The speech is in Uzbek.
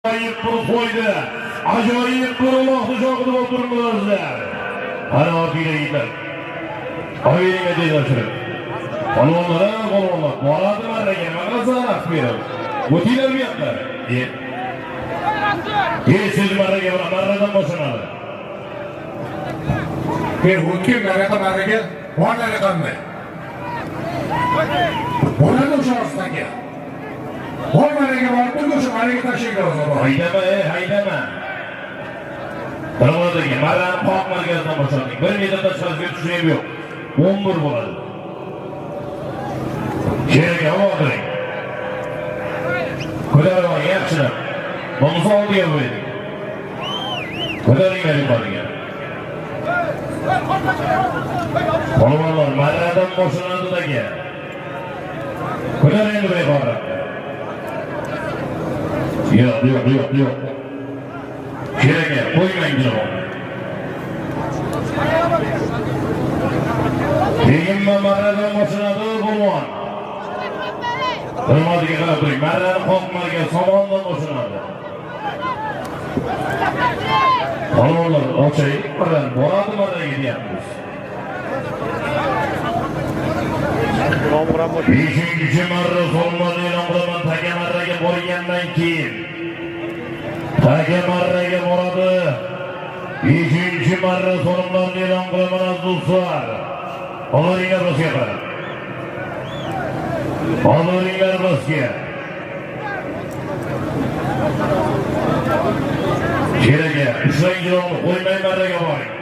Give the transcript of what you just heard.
Acayip bir koydu. Acayip bir Allah'ı şakıda oturmazlar. Hadi afiyle gider. Afiyle gider şuraya. Kolonlara kolonlar. Muhalatı var da gelme. Nasıl akmıyor? Mutiler mi yaptılar? İyi. İyi siz marra gel. Marradan boşanalı. Kim marra gel? Muhalatı kandı. Muhalatı uçağısından gel. Oy marraga borib turmushim marraga tashlaydi hozir. Haydama. Birodagi marrani qoq markazdan boshladik. 1 metr tashqariga tushib yo'q. 11 bo'ladi. Kerakga o'tiring. Ko'tarib yaxshilab. Bo'lmasa oldiga qo'ydik. Ko'taringlar yuqoriga. Polvonlar marradan boshlanadidagi. Ko'taringlar yuqoriga. Yok. Kerakga qo'ymaydilar onu. Tegimma marradan boshlanadi bo'lmon. Hurmatiga qarab turing. Marrani qoqmarga somondan boshlanadi. Polvonlar ochaylik bilan boradi marraga deyapmiz. 5-chi marra so'lmani e'lon qilaman. Taka marraga borgandan keyin Taka marraga boradi. 5-chi marra so'lmani e'lon qilaman do'stlar. Olaringlar bizga qarab. Olaringlar bizga. Kerakga ushlang jilovni qo'ymay marraga boring.